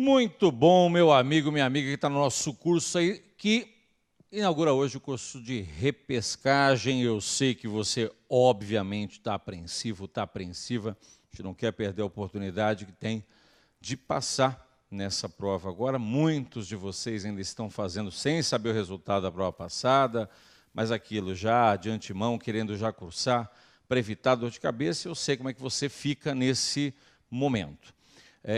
Muito bom, meu amigo, minha amiga, que está no nosso curso aí, que inaugura hoje o curso de repescagem. Eu sei que você, obviamente, está apreensivo, está apreensiva. A gente não quer perder a oportunidade que tem de passar nessa prova agora. Muitos de vocês ainda estão fazendo sem saber o resultado da prova passada, mas aquilo já de antemão, querendo já cursar, para evitar dor de cabeça. Eu sei como é que você fica nesse momento.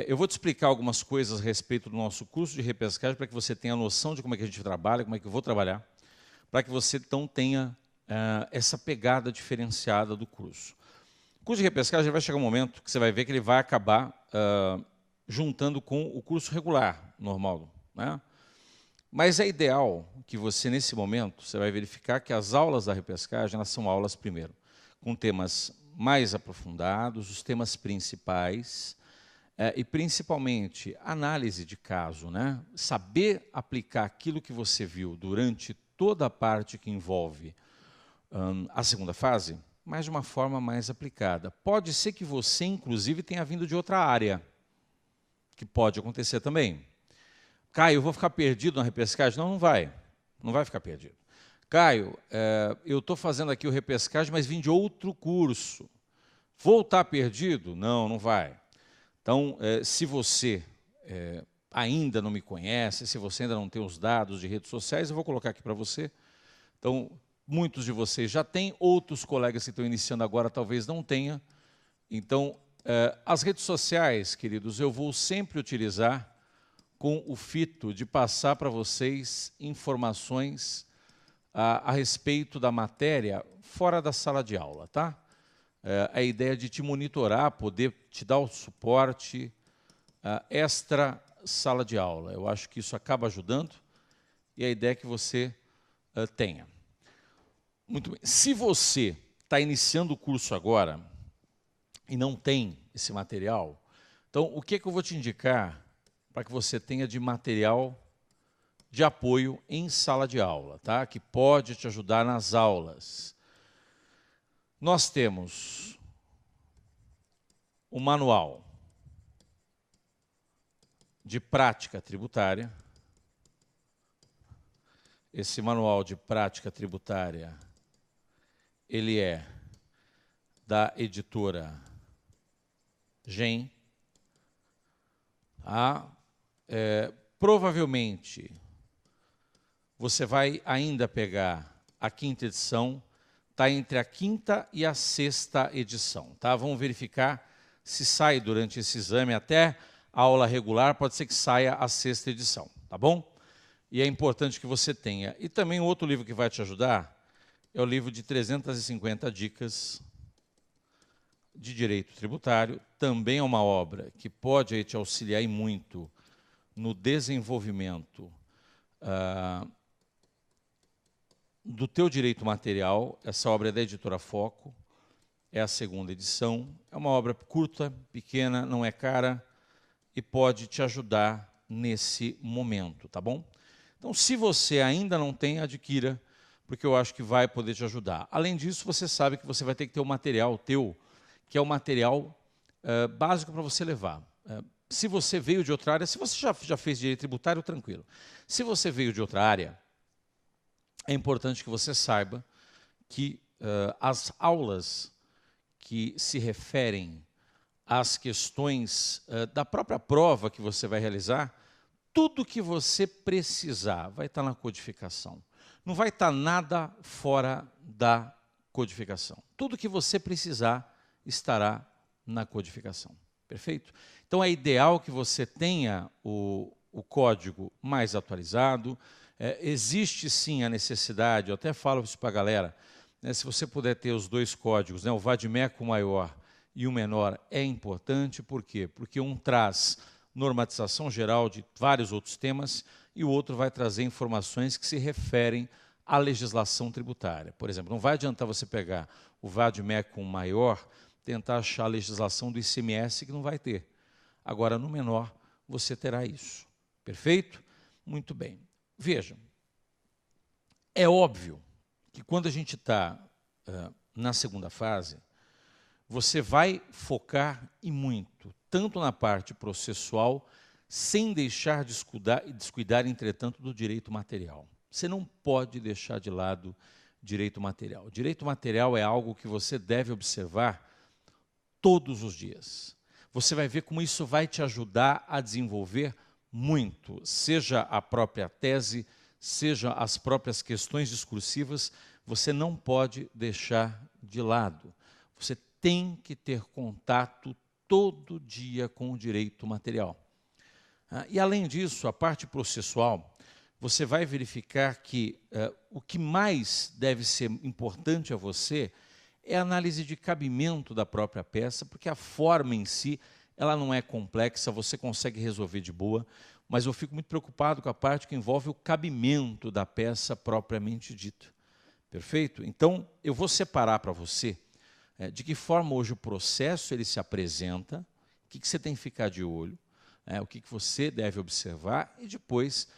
Eu vou te explicar algumas coisas a respeito do nosso curso de repescagem para que você tenha noção de como é que a gente trabalha, como é que eu vou trabalhar, para que você então tenha essa pegada diferenciada do curso. O curso de repescagem vai chegar um momento que você vai ver que ele vai acabar juntando com o curso regular, normal, né? Mas é ideal que você, nesse momento, você vai verificar que as aulas da repescagem, elas são aulas, primeiro, com temas mais aprofundados, os temas principais, e principalmente análise de caso, né? Saber aplicar aquilo que você viu durante toda a parte que envolve a segunda fase, mas de uma forma mais aplicada. Pode ser que você, inclusive, tenha vindo de outra área, que pode acontecer também. Caio, eu vou ficar perdido na repescagem? Não, não vai. Não vai ficar perdido. Caio, eu estou fazendo aqui o repescagem, mas vim de outro curso. Vou estar perdido? Não, não vai. Então, se você ainda não me conhece, se você ainda não tem os dados de redes sociais, eu vou colocar aqui para você. Então, muitos de vocês já têm, outros colegas que estão iniciando agora talvez não tenham. Então, as redes sociais, queridos, eu vou sempre utilizar com o fito de passar para vocês informações a respeito da matéria fora da sala de aula, tá? A ideia de te monitorar, poder te dar o suporte extra sala de aula. Eu acho que isso acaba ajudando e a ideia é que você tenha. Muito bem. Se você está iniciando o curso agora e não tem esse material, então o que é que eu vou te indicar para que você tenha de material de apoio em sala de aula, tá? Que pode te ajudar nas aulas. Nós temos o manual de prática tributária. Esse manual de prática tributária, ele é da editora GEM. Provavelmente, você vai ainda pegar a 5ª edição, está entre a 5ª e a 6ª edição, tá? Vamos verificar se sai durante esse exame até a aula regular, pode ser que saia a 6ª edição, tá bom? E é importante que você tenha. E também outro livro que vai te ajudar é o livro de 350 dicas de direito tributário. Também é uma obra que pode aí te auxiliar e muito no desenvolvimento do teu direito material. Essa obra é da editora Foco, é a 2ª edição. É uma obra curta, pequena, não é cara e pode te ajudar nesse momento, tá bom? Então, se você ainda não tem, adquira, porque eu acho que vai poder te ajudar. Além disso, você sabe que você vai ter que ter um material teu, que é o material básico para você levar. Se você veio de outra área, se você já fez direito tributário, tranquilo. Se você veio de outra área, é importante que você saiba que as aulas que se referem às questões da própria prova que você vai realizar, tudo que você precisar vai estar na codificação. Não vai estar nada fora da codificação. Tudo que você precisar estará na codificação. Perfeito? Então, é ideal que você tenha o código mais atualizado. Existe, sim, a necessidade, eu até falo isso para a galera, né, se você puder ter os dois códigos, né, o VADMECO maior e o menor, é importante. Por quê? Porque um traz normatização geral de vários outros temas e o outro vai trazer informações que se referem à legislação tributária. Por exemplo, não vai adiantar você pegar o VADMECO maior, tentar achar a legislação do ICMS, que não vai ter. Agora, no menor, você terá isso. Perfeito? Muito bem. Vejam, é óbvio que quando a gente está na segunda fase, você vai focar e muito, tanto na parte processual, sem deixar de descuidar, entretanto, do direito material. Você não pode deixar de lado direito material. Direito material é algo que você deve observar todos os dias. Você vai ver como isso vai te ajudar a desenvolver muito, seja a própria tese, seja as próprias questões discursivas, você não pode deixar de lado. Você tem que ter contato todo dia com o direito material. E, além disso, a parte processual, você vai verificar que o que mais deve ser importante a você é a análise de cabimento da própria peça, porque a forma em si, ela não é complexa, você consegue resolver de boa, mas eu fico muito preocupado com a parte que envolve o cabimento da peça propriamente dita. Perfeito? Então, eu vou separar para você de que forma hoje o processo ele se apresenta, o que você tem que ficar de olho, o que você deve observar, e depois,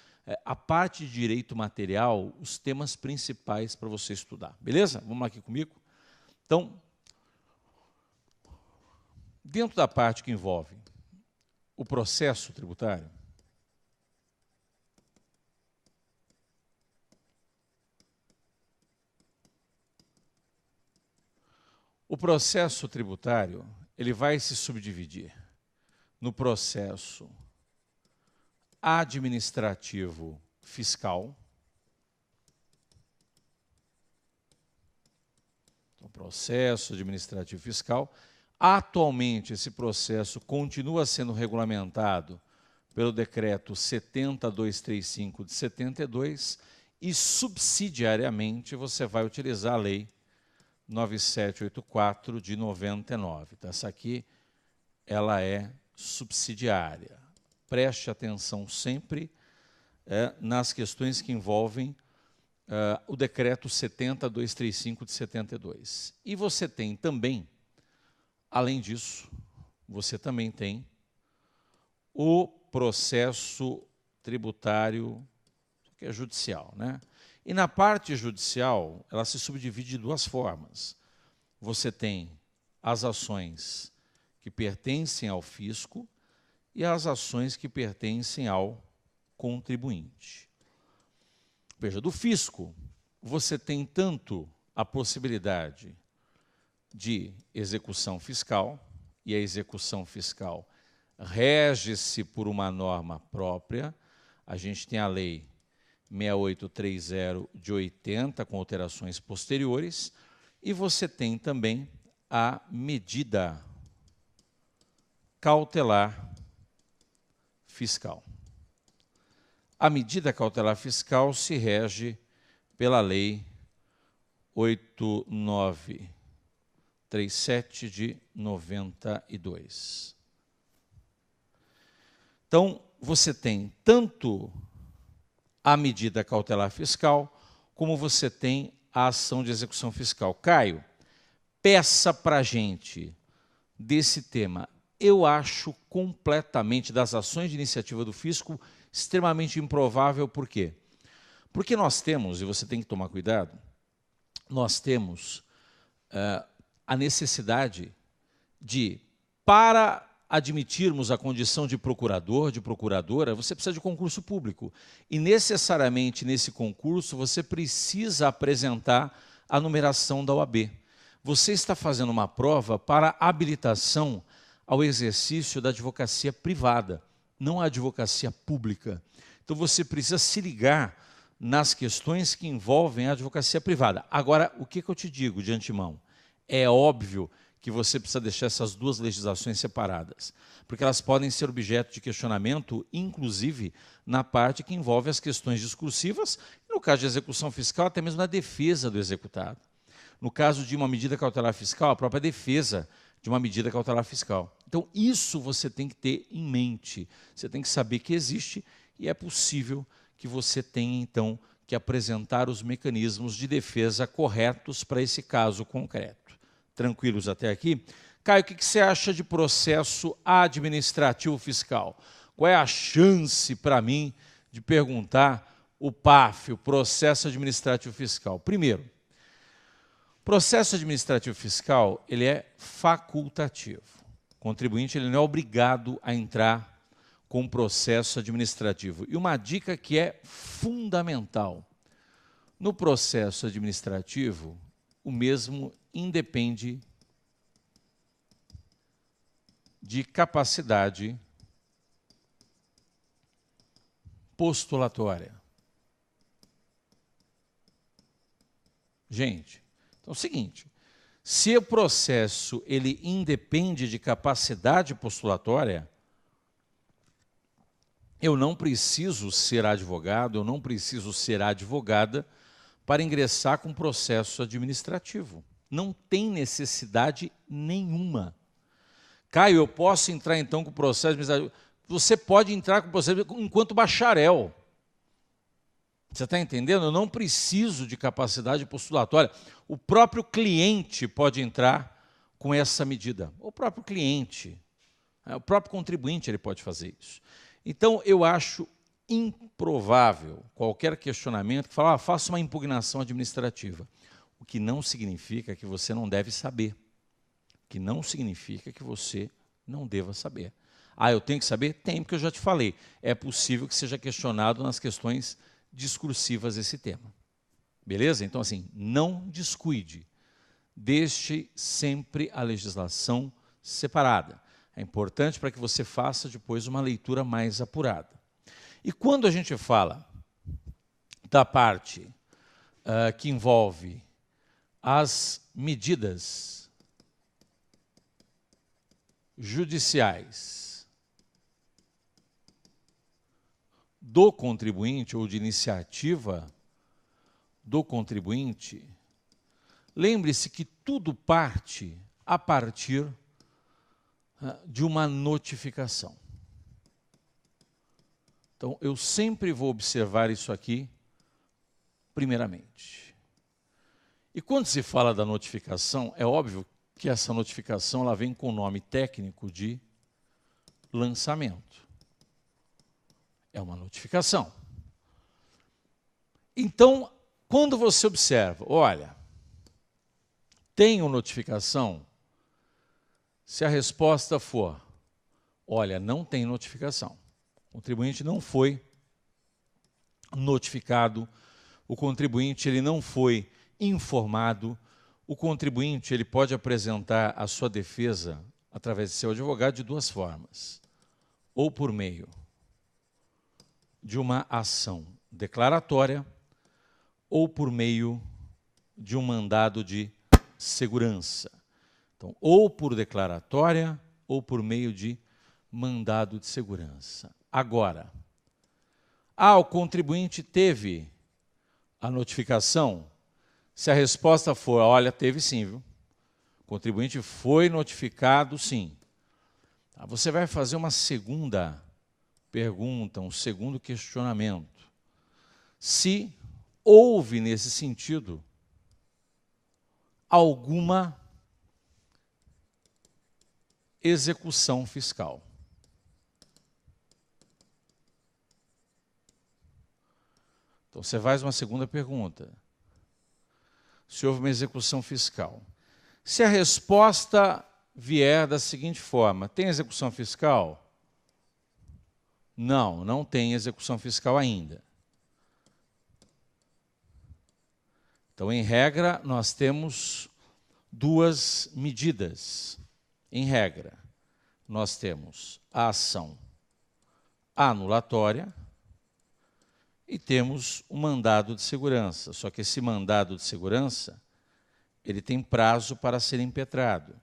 a parte de direito material, os temas principais para você estudar. Beleza? Vamos lá aqui comigo? Então, dentro da parte que envolve o processo tributário, o processo tributário ele vai se subdividir no processo administrativo fiscal. Então, processo administrativo fiscal. Atualmente, esse processo continua sendo regulamentado pelo decreto 70.235 de 72 e, subsidiariamente, você vai utilizar a lei 9784 de 99. Então, essa aqui, ela é subsidiária. Preste atenção sempre nas questões que envolvem o decreto 70.235 de 72. E você tem também, além disso, você também tem o processo tributário, que é judicial, né? E na parte judicial, ela se subdivide de duas formas. Você tem as ações que pertencem ao fisco e as ações que pertencem ao contribuinte. Veja, do fisco, você tem tanto a possibilidade de execução fiscal, e a execução fiscal rege-se por uma norma própria. A gente tem a lei 6830 de 80, com alterações posteriores, e você tem também a medida cautelar fiscal. A medida cautelar fiscal se rege pela lei 8937 de 92. Então, você tem tanto a medida cautelar fiscal, como você tem a ação de execução fiscal. Caio, peça para a gente desse tema. Eu acho completamente, das ações de iniciativa do fisco, extremamente improvável. Por quê? Porque nós temos, e você tem que tomar cuidado, nós temos a necessidade de, para admitirmos a condição de procurador, de procuradora, você precisa de concurso público. E, necessariamente, nesse concurso, você precisa apresentar a numeração da OAB. Você está fazendo uma prova para habilitação ao exercício da advocacia privada, não a advocacia pública. Então, você precisa se ligar nas questões que envolvem a advocacia privada. Agora, o que eu te digo de antemão? É óbvio que você precisa deixar essas duas legislações separadas, porque elas podem ser objeto de questionamento, inclusive na parte que envolve as questões discursivas, e no caso de execução fiscal, até mesmo na defesa do executado. No caso de uma medida cautelar fiscal, a própria defesa de uma medida cautelar fiscal. Então, isso você tem que ter em mente. Você tem que saber que existe e é possível que você tenha, então, que apresentar os mecanismos de defesa corretos para esse caso concreto. Tranquilos até aqui? Caio, o que você acha de processo administrativo fiscal? Qual é a chance para mim de perguntar o PAF, o processo administrativo fiscal? Primeiro, o processo administrativo fiscal ele é facultativo. O contribuinte ele não é obrigado a entrar com o processo administrativo. E uma dica que é fundamental. No processo administrativo, o mesmo independe de capacidade postulatória. Gente, então é o seguinte, se o processo ele independe de capacidade postulatória, eu não preciso ser advogado, eu não preciso ser advogada para ingressar com processo administrativo. Não tem necessidade nenhuma. Caio, eu posso entrar então com processo administrativo? Você pode entrar com processo enquanto bacharel. Você está entendendo? Eu não preciso de capacidade postulatória. O próprio cliente pode entrar com essa medida. O próprio cliente, o próprio contribuinte, ele pode fazer isso. Então, eu acho improvável qualquer questionamento que fala, faça uma impugnação administrativa. O que não significa que você não deve saber. O que não significa que você não deva saber. Ah, eu tenho que saber? Tem, porque eu já te falei. É possível que seja questionado nas questões discursivas esse tema. Beleza? Então, assim, não descuide. Deixe sempre a legislação separada. É importante para que você faça depois uma leitura mais apurada. E quando a gente fala da parte que envolve as medidas judiciais do contribuinte ou de iniciativa do contribuinte, lembre-se que tudo parte a partir de uma notificação. Então, eu sempre vou observar isso aqui, primeiramente. E quando se fala da notificação, é óbvio que essa notificação ela vem com o nome técnico de lançamento. É uma notificação. Então, quando você observa, olha, tenho notificação, se a resposta for, olha, não tem notificação, o contribuinte não foi notificado, o contribuinte ele não foi informado, o contribuinte ele pode apresentar a sua defesa através de seu advogado de duas formas, ou por meio de uma ação declaratória, ou por meio de um mandado de segurança. Então, ou por declaratória, ou por meio de mandado de segurança. Agora, o contribuinte teve a notificação? Se a resposta for, olha, teve sim, viu? O contribuinte foi notificado, sim. Você vai fazer uma segunda pergunta, um segundo questionamento. Se houve, nesse sentido, alguma execução fiscal. Então, você faz uma segunda pergunta. Se houve uma execução fiscal. Se a resposta vier da seguinte forma, tem execução fiscal? Não, não tem execução fiscal ainda. Então, em regra, nós temos duas medidas. Em regra, nós temos a ação anulatória e temos o mandado de segurança. Só que esse mandado de segurança, ele tem prazo para ser impetrado,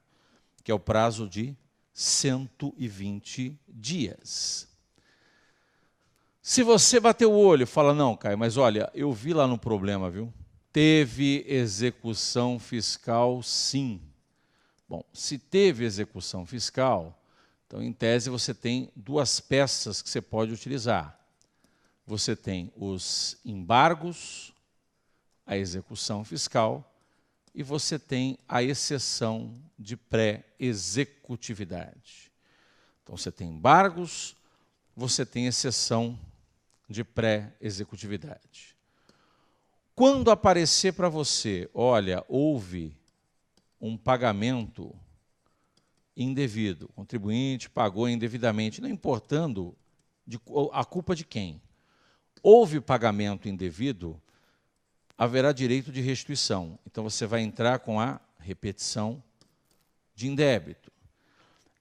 que é o prazo de 120 dias. Se você bater o olho e fala, não, Caio, mas olha, eu vi lá no problema, viu? Teve execução fiscal, sim. Bom, se teve execução fiscal, então, em tese, você tem duas peças que você pode utilizar. Você tem os embargos, a execução fiscal, e você tem a exceção de pré-executividade. Então, você tem embargos, você tem exceção de pré-executividade. Quando aparecer para você, olha, houve um pagamento indevido, o contribuinte pagou indevidamente, não importando A culpa de quem? Houve pagamento indevido, haverá direito de restituição. Então, você vai entrar com a repetição de indébito.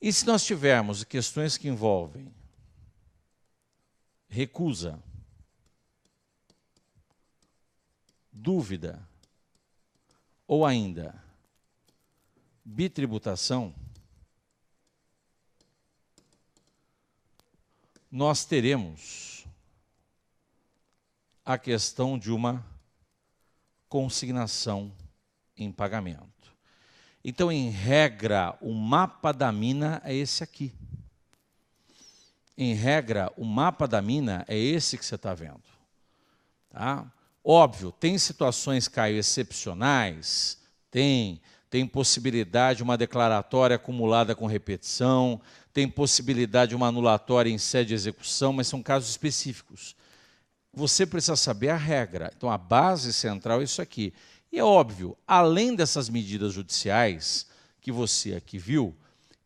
E se nós tivermos questões que envolvem recusa, dúvida ou ainda bitributação, nós teremos a questão de uma consignação em pagamento. Então, em regra, o mapa da mina é esse aqui. Em regra, o mapa da mina é esse que você está vendo. Tá? Óbvio, tem situações, Caio, excepcionais? Tem possibilidade de uma declaratória acumulada com repetição, tem possibilidade de uma anulatória em sede de execução, mas são casos específicos. Você precisa saber a regra. Então, a base central é isso aqui. E é óbvio, além dessas medidas judiciais que você aqui viu,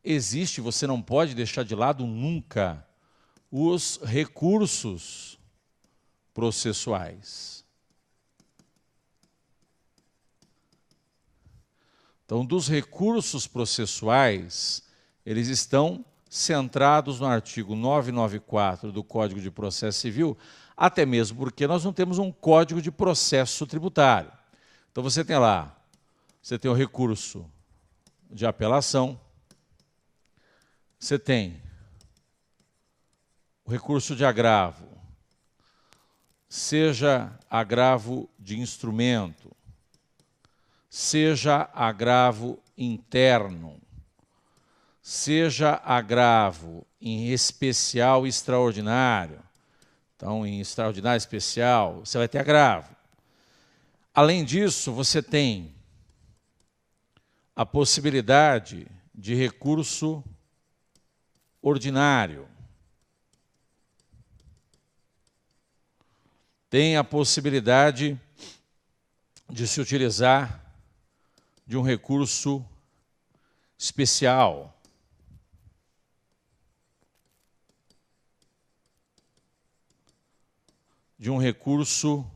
existe, você não pode deixar de lado nunca, os recursos processuais. Então, dos recursos processuais, eles estão centrados no artigo 994 do Código de Processo Civil, até mesmo porque nós não temos um Código de Processo Tributário. Então, você tem lá, você tem o recurso de apelação, você tem o recurso de agravo, seja agravo de instrumento, seja agravo interno, seja agravo em especial e extraordinário. Então, em extraordinário e especial, você vai ter agravo. Além disso, você tem a possibilidade de recurso ordinário. Tem a possibilidade de se utilizar de um recurso especial. De um recurso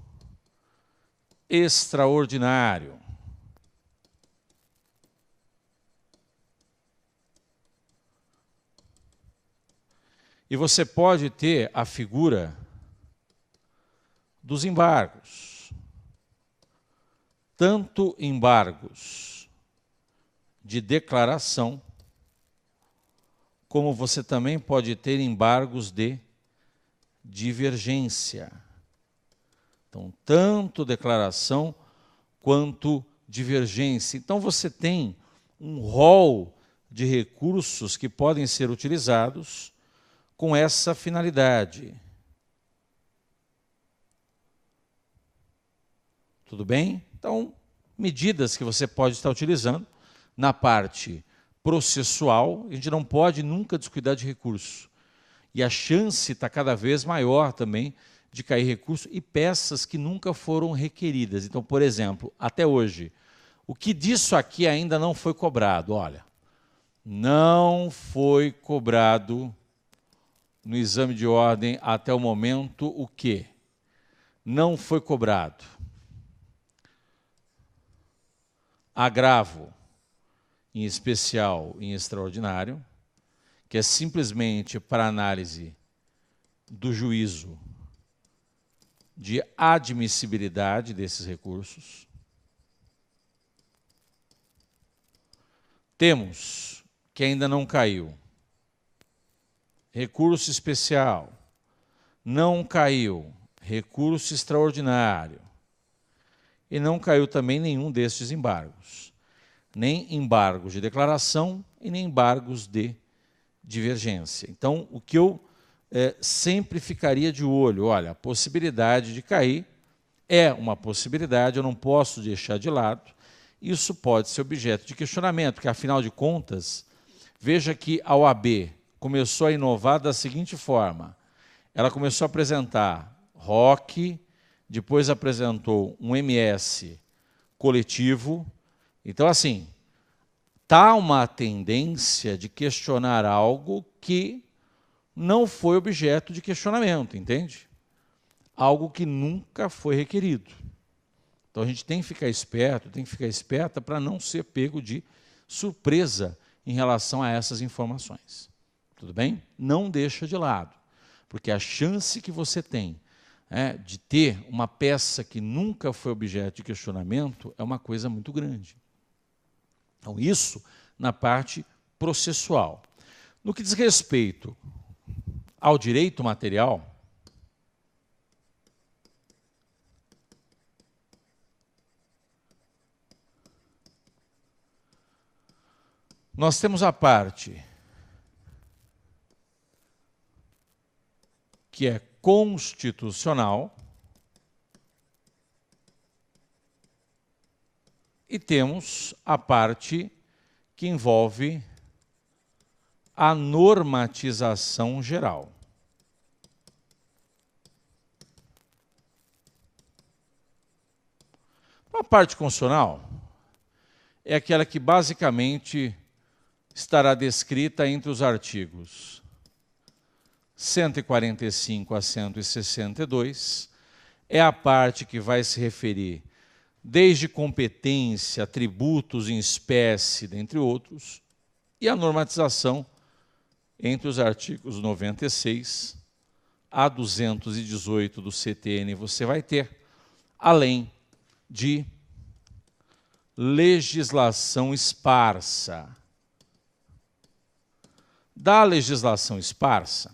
extraordinário. E você pode ter a figura dos embargos. Tanto embargos de declaração, como você também pode ter embargos de divergência. Então, tanto declaração quanto divergência. Então, você tem um rol de recursos que podem ser utilizados com essa finalidade. Tudo bem? Então, medidas que você pode estar utilizando na parte processual, a gente não pode nunca descuidar de recurso. E a chance está cada vez maior também de cair recurso e peças que nunca foram requeridas. Então, por exemplo, até hoje, o que disso aqui ainda não foi cobrado? Olha, não foi cobrado no exame de ordem até o momento o quê? Não foi cobrado agravo, em especial em extraordinário, que é simplesmente para análise do juízo de admissibilidade desses recursos. Temos, que ainda não caiu, recurso especial, não caiu, recurso extraordinário, e não caiu também nenhum destes embargos, nem embargos de declaração e nem embargos de divergência. Então, o que eu sempre ficaria de olho, olha, a possibilidade de cair é uma possibilidade, eu não posso deixar de lado, isso pode ser objeto de questionamento, porque, afinal de contas, veja que a OAB começou a inovar da seguinte forma, ela começou a apresentar ROC, depois apresentou um MS coletivo. Então, assim, está uma tendência de questionar algo que não foi objeto de questionamento, entende? Algo que nunca foi requerido. Então a gente tem que ficar esperto, tem que ficar esperta para não ser pego de surpresa em relação a essas informações. Tudo bem? Não deixa de lado, porque a chance que você tem de ter uma peça que nunca foi objeto de questionamento é uma coisa muito grande. Então isso na parte processual. No que diz respeito ao direito material, nós temos a parte que é constitucional e temos a parte que envolve a normatização geral. A parte constitucional é aquela que basicamente estará descrita entre os artigos 145 a 162, é a parte que vai se referir desde competência, tributos em espécie, dentre outros, e a normatização entre os artigos 96 a 218 do CTN você vai ter, além de legislação esparsa. Da legislação esparsa,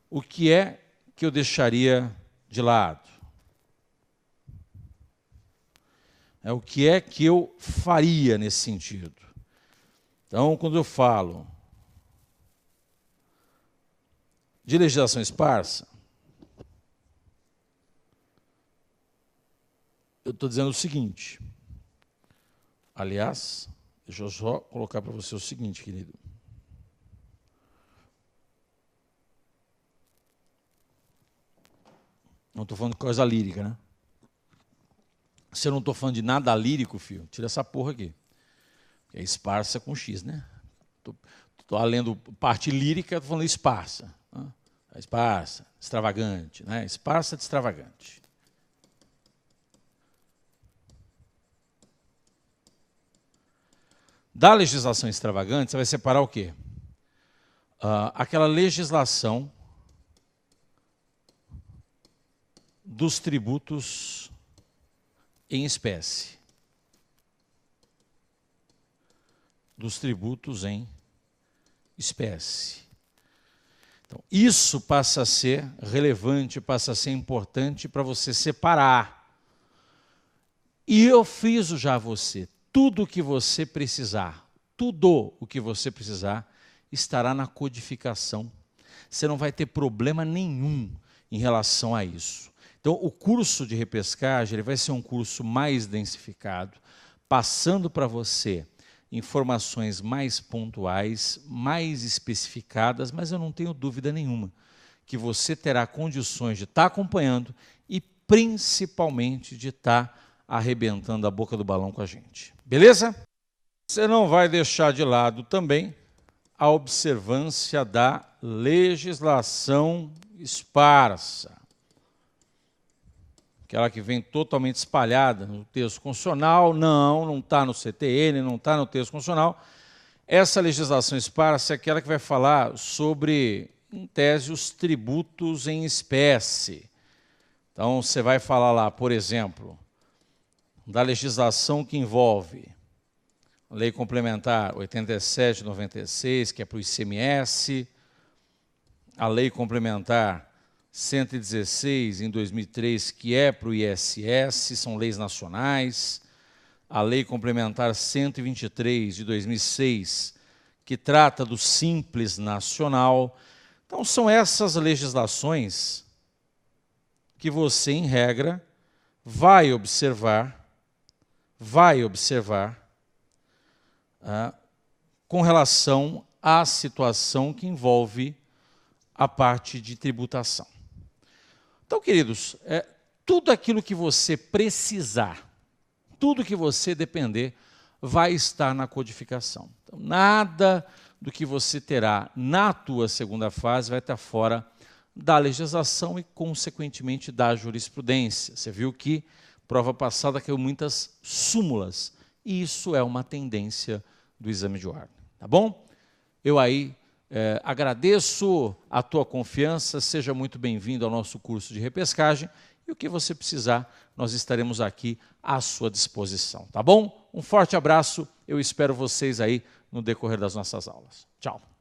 o que é que eu deixaria de lado? O que é que eu faria nesse sentido? Então, quando eu falo de legislação esparsa, eu estou dizendo o seguinte. Aliás, deixa eu só colocar para você o seguinte, querido. Não estou falando de coisa lírica, né? Se eu não estou falando de nada lírico, filho, tira essa porra aqui. É esparsa com X, né? Estou lendo parte lírica, estou falando esparsa. Né? Esparsa, extravagante, né? Esparsa de extravagante. Da legislação extravagante, você vai separar o quê? Aquela legislação dos tributos em espécie. Dos tributos em espécie. Então, isso passa a ser relevante, passa a ser importante para você separar. E eu friso já a você, tudo o que você precisar, tudo o que você precisar, estará na codificação. Você não vai ter problema nenhum em relação a isso. Então, o curso de repescagem ele vai ser um curso mais densificado, passando para você informações mais pontuais, mais especificadas, mas eu não tenho dúvida nenhuma que você terá condições de estar acompanhando e, principalmente, de estar arrebentando a boca do balão com a gente. Beleza? Você não vai deixar de lado também a observância da legislação esparsa. Aquela que vem totalmente espalhada no texto constitucional, não está no CTN, não está no texto constitucional. Essa legislação esparsa é aquela que vai falar sobre, em tese, os tributos em espécie. Então, você vai falar lá, por exemplo, da legislação que envolve a Lei Complementar 87/96, que é para o ICMS, a Lei Complementar 116, em 2003, que é para o ISS, são leis nacionais, a Lei Complementar 123, de 2006, que trata do Simples Nacional. Então, são essas legislações que você, em regra, vai observar com relação à situação que envolve a parte de tributação. Então, queridos, tudo aquilo que você precisar, tudo que você depender, vai estar na codificação. Então, nada do que você terá na tua segunda fase vai estar fora da legislação e, consequentemente, da jurisprudência. Você viu que prova passada caiu muitas súmulas, e isso é uma tendência do exame de ordem, tá bom? Eu aí agradeço a tua confiança, seja muito bem-vindo ao nosso curso de repescagem, e o que você precisar, nós estaremos aqui à sua disposição, tá bom? Um forte abraço, eu espero vocês aí no decorrer das nossas aulas. Tchau!